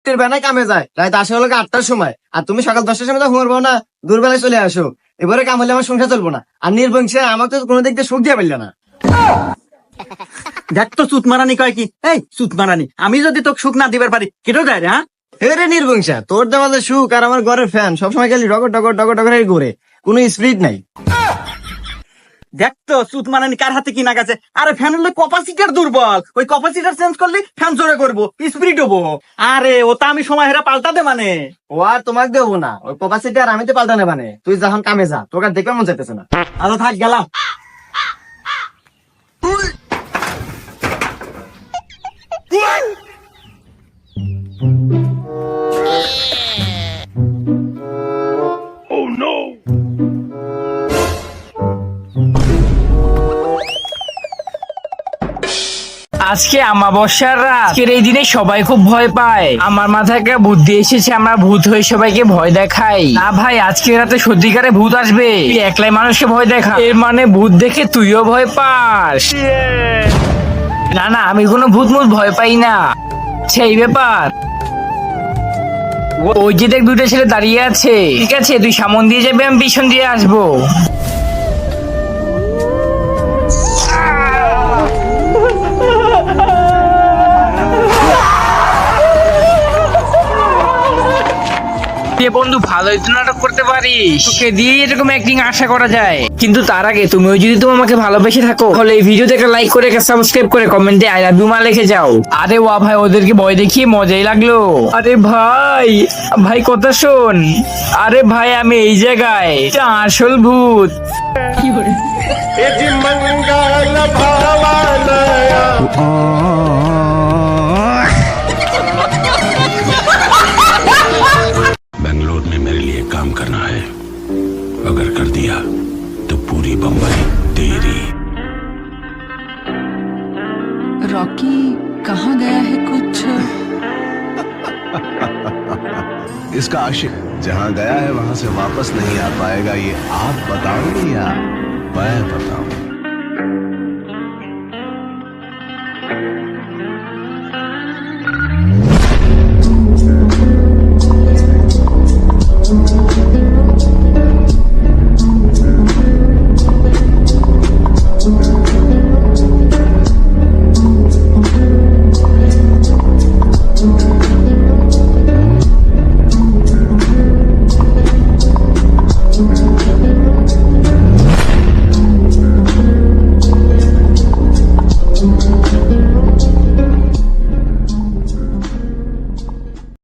রাত্রের বেলায় কামে যায়, রাত আসে হলো 8টার সময়, আর তুমি সকাল 10টার সময় তো ঘুমাবো না, দুর্বেলায় চলে আসো। এবারে কাম হলে আমার সংসার চলবো না। আর নির্বংশে আমাকে তো কোনো দিক দিয়ে সুখ দিয়ে পারলে না। দেখ তো সুত মারানি কয় কি, এই সুত মারানি, আমি যদি তোকে সুখ না দিবার পারি কেটো যায় রে? হ্যাঁ, রে নির্বংশা, তোর দেওয়া সুখ আর আমার ঘরের ফ্যান সবসময় খালি ডগর ডগর ডগর ডগর ঘুরে, কোনো স্পিড নাই। দেখ তো সুত মারানি কার হাতে কিনা গেছে। আরে ফ্যান হলে ক্যাপাসিটার দুর্বল, ওই ক্যাপাসিটার চেঞ্জ করলে ফ্যান জোরে করবো, স্পিড হবো। আরে ওটা আমি সময় হেরা পাল্টা দে মানে। ও আর তোমাকে দেবো না, ওই ক্যাপাসিটি আর আমি তো পাল্টানে মানে, তুই যখন কামে যা, তোকে আর দেখবে মন চাইতেছে না। আরো থাক, গেলাম। আজকে আমাবস্যার রাত, আজকের এই দিনে সবাই খুব ভয় পায়। আমার মাথায় একটা বুদ্ধি এসেছে, আমরা ভূত হয়ে সবাইকে ভয় দেখাই। না ভাই, আজকে রাতে সত্যিকারে ভূত আসবে, তুই একলাই মানুষকে ভয় দেখা, এর মানে ভূত দেখে তুইও ভয় পাস? না না, আমি কোনো ভূত মুত ভয় পাই না। সেই ব্যাপার, ওই যে দেখ দুইটা ছেলে দাঁড়িয়ে আছে, ঠিক আছে তুই সামন দিয়ে যাবি, আমি পিছন দিয়ে আসবো। বন্ধু, ভালোই তো নাটক করতে পারিস, তোকে দিয়ে এরকম অ্যাক্টিং আশা করা যায়। কিন্তু তার আগে তুমিও যদি তুমি আমাকে ভালোবেসে থাকো, তাহলে এই ভিডিওতে একটা লাইক করে, একটা সাবস্ক্রাইব করে, কমেন্টে আই লাভ ইউ মা লিখে যাও। আরে ওয়া ভাই, ওদেরকে ভয় দেখিয়ে মজাই লাগলো। আরে ভাই, ভাই কথা শোন। আরে ভাই, আমি এই জায়গায়, এটা আসল ভূত। बेंगलोर में मेरे लिए काम करना है, अगर कर दिया तो पूरी बम्बई तेरी। रॉकी कहाँ गया है कुछ? इसका आशिक जहाँ गया है वहां से वापस नहीं आ पाएगा, ये आप बताओ या मैं बताऊं?